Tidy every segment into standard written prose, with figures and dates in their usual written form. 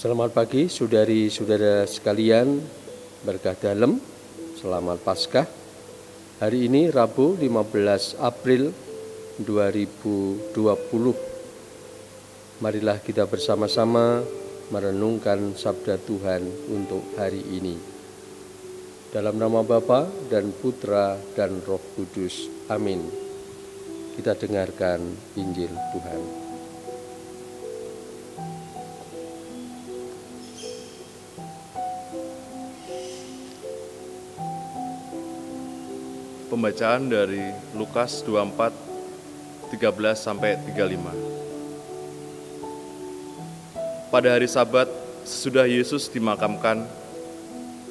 Selamat pagi saudari-saudara sekalian, berkah dalam, selamat Paskah. Hari ini Rabu 15 April 2020. Marilah kita bersama-sama merenungkan sabda Tuhan untuk hari ini. Dalam nama Bapa dan Putra dan Roh Kudus. Amin. Kita dengarkan Injil Tuhan. Pembacaan dari Lukas 24, 13-35. Pada hari Sabat, sesudah Yesus dimakamkan,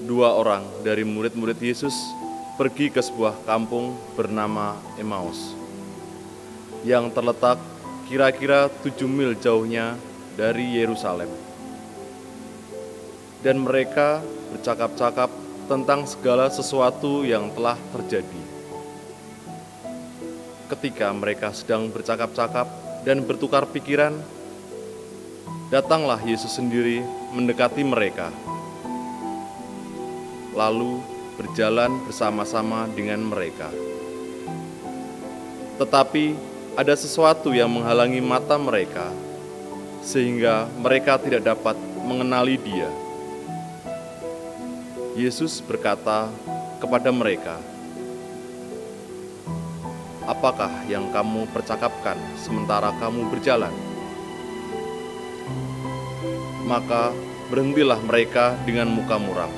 dua orang dari murid-murid Yesus pergi ke sebuah kampung bernama Emmaus, yang terletak kira-kira 7 mil jauhnya dari Yerusalem. Dan mereka bercakap-cakap tentang segala sesuatu yang telah terjadi. Ketika mereka sedang bercakap-cakap dan bertukar pikiran, datanglah Yesus sendiri mendekati mereka, lalu berjalan bersama-sama dengan mereka. Tetapi ada sesuatu yang menghalangi mata mereka, sehingga mereka tidak dapat mengenali Dia. Yesus berkata kepada mereka, "Apakah yang kamu percakapkan sementara kamu berjalan?" Maka berhentilah mereka dengan muka muram.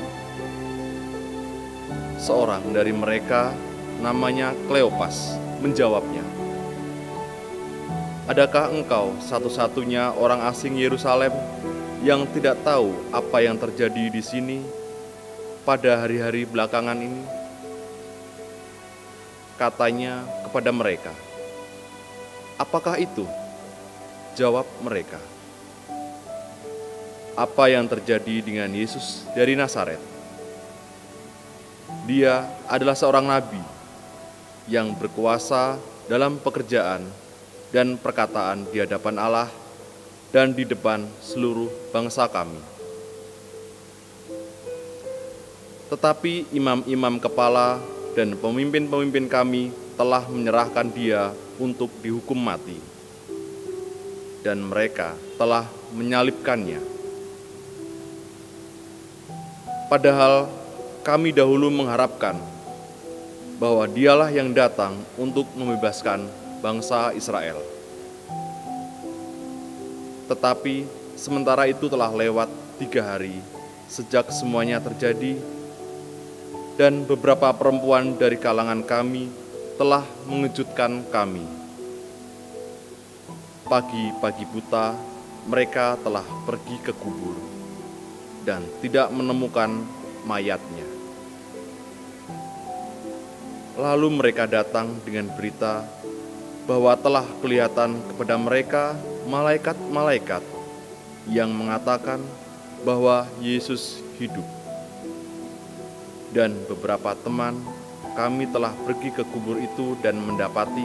Seorang dari mereka, namanya Kleopas, menjawabnya, "Adakah engkau satu-satunya orang asing Yerusalem yang tidak tahu apa yang terjadi di sini pada hari-hari belakangan ini?" Katanya kepada mereka, "Apakah itu?" Jawab mereka, "Apa yang terjadi dengan Yesus dari Nazaret? Dia adalah seorang nabi yang berkuasa dalam pekerjaan dan perkataan di hadapan Allah dan di depan seluruh bangsa kami. Tetapi imam-imam kepala dan pemimpin-pemimpin kami telah menyerahkan Dia untuk dihukum mati, dan mereka telah menyalibkannya. Padahal kami dahulu mengharapkan bahwa Dialah yang datang untuk membebaskan bangsa Israel. Tetapi sementara itu telah lewat 3 hari sejak semuanya terjadi, dan beberapa perempuan dari kalangan kami telah mengejutkan kami. Pagi-pagi buta, mereka telah pergi ke kubur dan tidak menemukan mayatnya. Lalu mereka datang dengan berita bahwa telah kelihatan kepada mereka malaikat-malaikat yang mengatakan bahwa Yesus hidup. Dan beberapa teman kami telah pergi ke kubur itu dan mendapati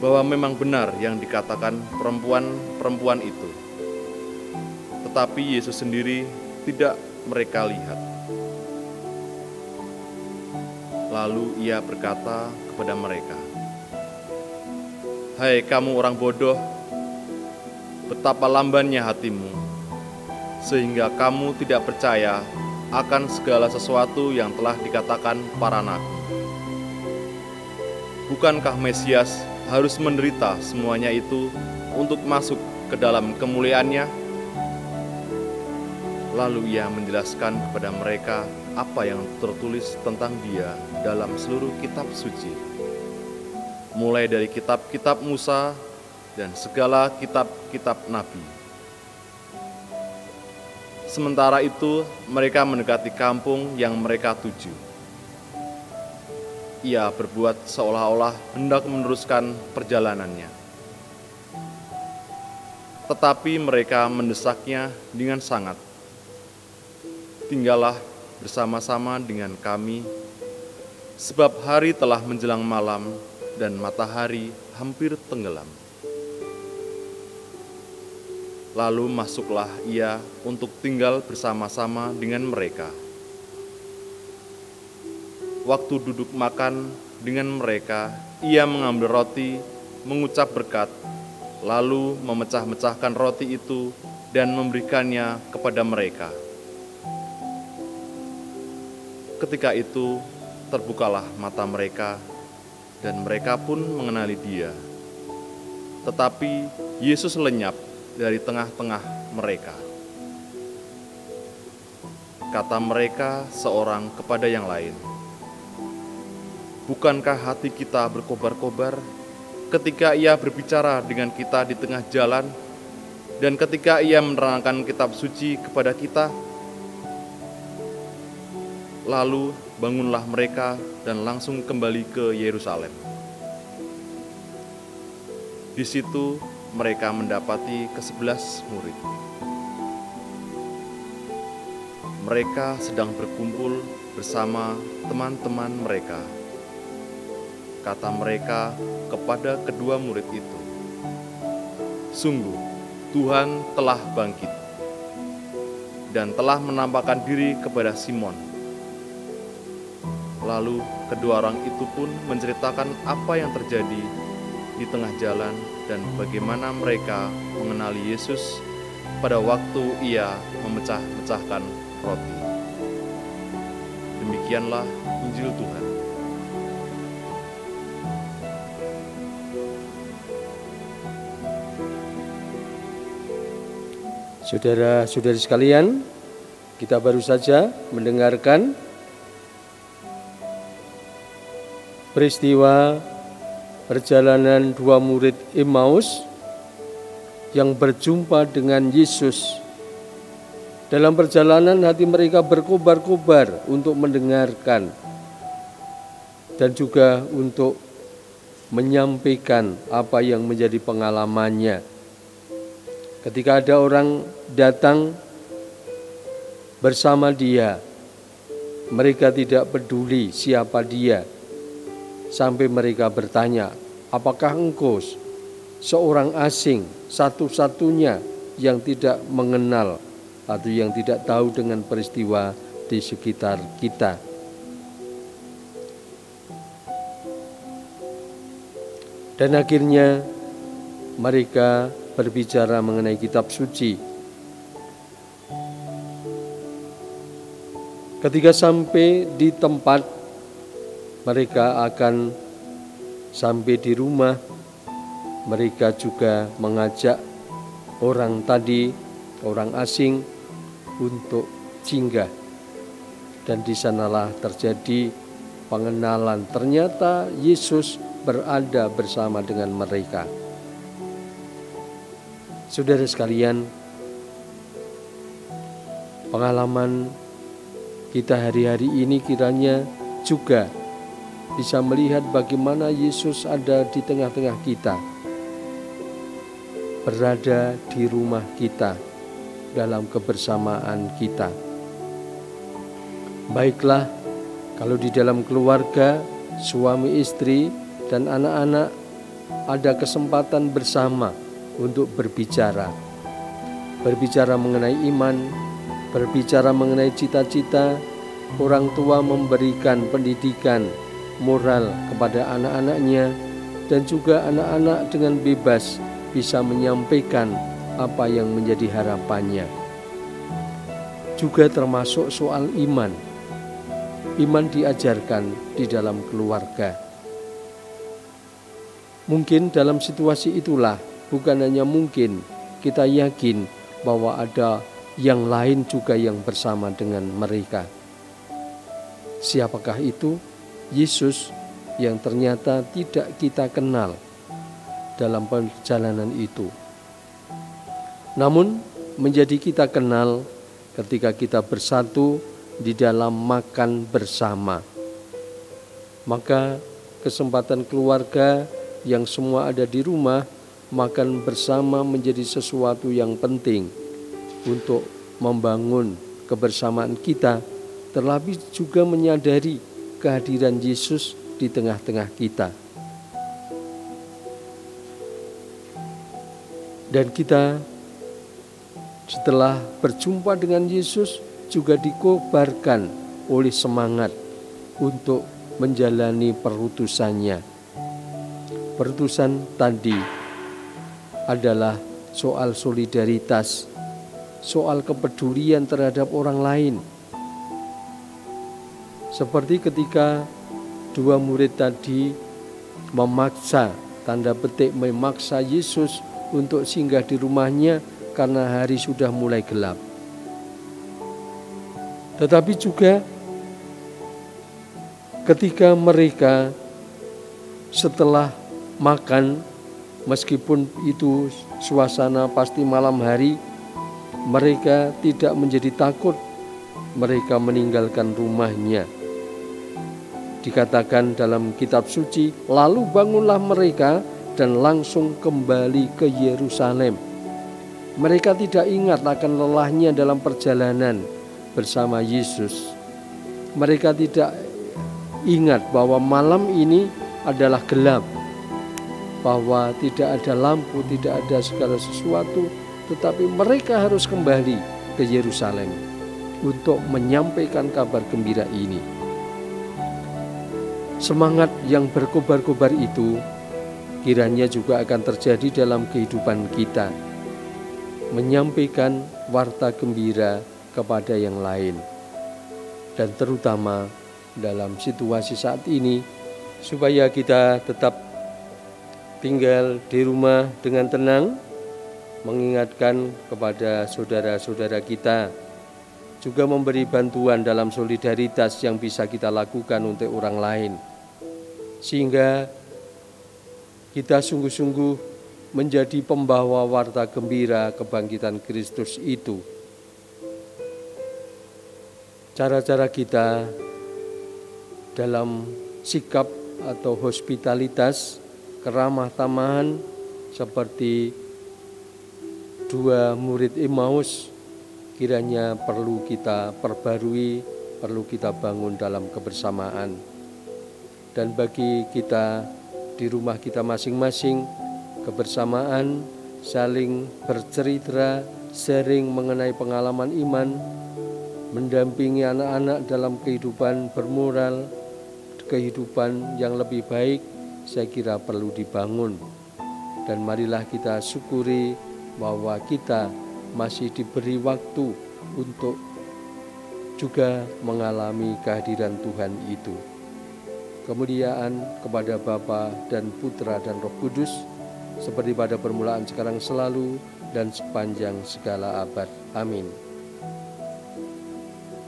bahwa memang benar yang dikatakan perempuan-perempuan itu. Tetapi Yesus sendiri tidak mereka lihat." Lalu Ia berkata kepada mereka, "Hai kamu orang bodoh, betapa lambannya hatimu, sehingga kamu tidak percaya akan segala sesuatu yang telah dikatakan para nabi. Bukankah Mesias harus menderita semuanya itu untuk masuk ke dalam kemuliaannya?" Lalu Ia menjelaskan kepada mereka apa yang tertulis tentang Dia dalam seluruh kitab suci, mulai dari kitab-kitab Musa dan segala kitab-kitab nabi. Sementara itu, mereka mendekati kampung yang mereka tuju. Ia berbuat seolah-olah hendak meneruskan perjalanannya. Tetapi mereka mendesaknya dengan sangat. "Tinggallah bersama-sama dengan kami, sebab hari telah menjelang malam dan matahari hampir tenggelam." Lalu masuklah ia untuk tinggal bersama-sama dengan mereka. Waktu duduk makan dengan mereka, ia mengambil roti, mengucap berkat, lalu memecah-mecahkan roti itu dan memberikannya kepada mereka. Ketika itu terbukalah mata mereka, dan mereka pun mengenali Dia. Tetapi Yesus lenyap dari tengah-tengah mereka. Kata mereka seorang kepada yang lain, "Bukankah hati kita berkobar-kobar ketika Ia berbicara dengan kita di tengah jalan, dan ketika Ia menerangkan kitab suci kepada kita?" Lalu bangunlah mereka dan langsung kembali ke Yerusalem. Di situ mereka mendapati ke-11 murid. Mereka sedang berkumpul bersama teman-teman mereka. Kata mereka kepada kedua murid itu, "Sungguh, Tuhan telah bangkit dan telah menampakkan diri kepada Simon." Lalu kedua orang itu pun menceritakan apa yang terjadi di tengah jalan dan bagaimana mereka mengenali Yesus pada waktu Ia memecah-mecahkan roti. Demikianlah Injil Tuhan. Saudara-saudari sekalian, kita baru saja mendengarkan peristiwa perjalanan dua murid Emmaus yang berjumpa dengan Yesus. Dalam perjalanan hati mereka berkobar-kobar untuk mendengarkan dan juga untuk menyampaikan apa yang menjadi pengalamannya. Ketika ada orang datang bersama dia, mereka tidak peduli siapa dia. Sampai mereka bertanya, "Apakah engkau seorang asing, satu-satunya yang tidak mengenal atau yang tidak tahu dengan peristiwa di sekitar kita?" Dan akhirnya mereka berbicara mengenai kitab suci. Ketika sampai di tempat mereka akan sampai di rumah, mereka juga mengajak orang tadi, orang asing, untuk singgah. Dan di sanalah terjadi pengenalan. Ternyata Yesus berada bersama dengan mereka. Saudara sekalian, pengalaman kita hari-hari ini kiranya juga bisa melihat bagaimana Yesus ada di tengah-tengah kita, berada di rumah kita, dalam kebersamaan kita. Baiklah, kalau di dalam keluarga, suami istri dan anak-anak ada kesempatan bersama untuk berbicara mengenai iman, berbicara mengenai cita-cita. Orang tua memberikan pendidikan moral kepada anak-anaknya, dan juga anak-anak dengan bebas bisa menyampaikan apa yang menjadi harapannya. Juga termasuk soal iman. Iman diajarkan di dalam keluarga. Mungkin dalam situasi itulah, bukan hanya mungkin, kita yakin bahwa ada yang lain juga yang bersama dengan mereka. Siapakah itu? Yesus yang ternyata tidak kita kenal dalam perjalanan itu. Namun menjadi kita kenal ketika kita bersatu di dalam makan bersama. Maka kesempatan keluarga yang semua ada di rumah, makan bersama menjadi sesuatu yang penting untuk membangun kebersamaan kita, terlebih juga menyadari kehadiran Yesus di tengah-tengah kita. Dan kita setelah berjumpa dengan Yesus juga dikobarkan oleh semangat untuk menjalani perutusannya. Perutusan tadi adalah soal solidaritas, soal kepedulian terhadap orang lain. Seperti ketika dua murid tadi memaksa, tanda petik memaksa Yesus untuk singgah di rumahnya karena hari sudah mulai gelap. Tetapi juga ketika mereka setelah makan, meskipun itu suasana pasti malam hari, mereka tidak menjadi takut. Mereka meninggalkan rumahnya. Dikatakan dalam kitab suci, lalu bangunlah mereka dan langsung kembali ke Yerusalem. Mereka tidak ingat akan lelahnya dalam perjalanan bersama Yesus. Mereka tidak ingat bahwa malam ini adalah gelap, bahwa tidak ada lampu, tidak ada segala sesuatu, tetapi mereka harus kembali ke Yerusalem untuk menyampaikan kabar gembira ini. Semangat yang berkobar-kobar itu kiranya juga akan terjadi dalam kehidupan kita, menyampaikan warta gembira kepada yang lain, dan terutama dalam situasi saat ini, supaya kita tetap tinggal di rumah dengan tenang, mengingatkan kepada saudara-saudara kita, juga memberi bantuan dalam solidaritas yang bisa kita lakukan untuk orang lain, sehingga kita sungguh-sungguh menjadi pembawa warta gembira kebangkitan Kristus itu. Cara-cara kita dalam sikap atau hospitalitas, keramah tamahan seperti dua murid Emmaus, kiranya perlu kita perbarui, perlu kita bangun dalam kebersamaan. Dan bagi kita di rumah kita masing-masing, kebersamaan, saling bercerita, sharing mengenai pengalaman iman, mendampingi anak-anak dalam kehidupan bermoral, kehidupan yang lebih baik, saya kira perlu dibangun. Dan marilah kita syukuri bahwa kita masih diberi waktu untuk juga mengalami kehadiran Tuhan itu. Kemuliaan kepada Bapa dan Putra dan Roh Kudus, seperti pada permulaan, sekarang, selalu, dan sepanjang segala abad. Amin.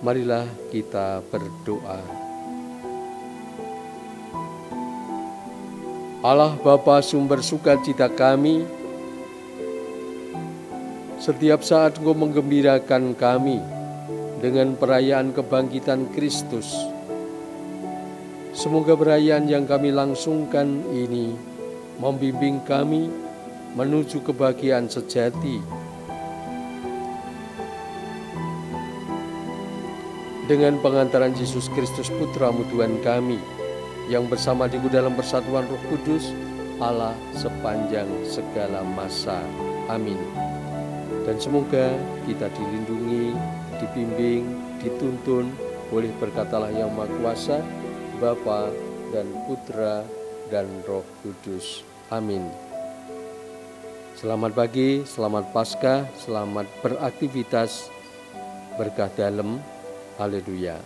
Marilah kita berdoa. Allah Bapa sumber sukacita kami, setiap saat Engkau menggembirakan kami dengan perayaan kebangkitan Kristus. Semoga perayaan yang kami langsungkan ini membimbing kami menuju kebahagiaan sejati. Dengan pengantaran Yesus Kristus Putra-Mu Tuhan kami, yang bersama Dia dalam persatuan Roh Kudus, Allah sepanjang segala masa. Amin. Dan semoga kita dilindungi, dibimbing, dituntun oleh berkat-Allah yang Maha Kuasa, Bapa dan Putra dan Roh Kudus. Amin. Selamat pagi, selamat Paskah, selamat beraktivitas, berkah dalam. Haleluya.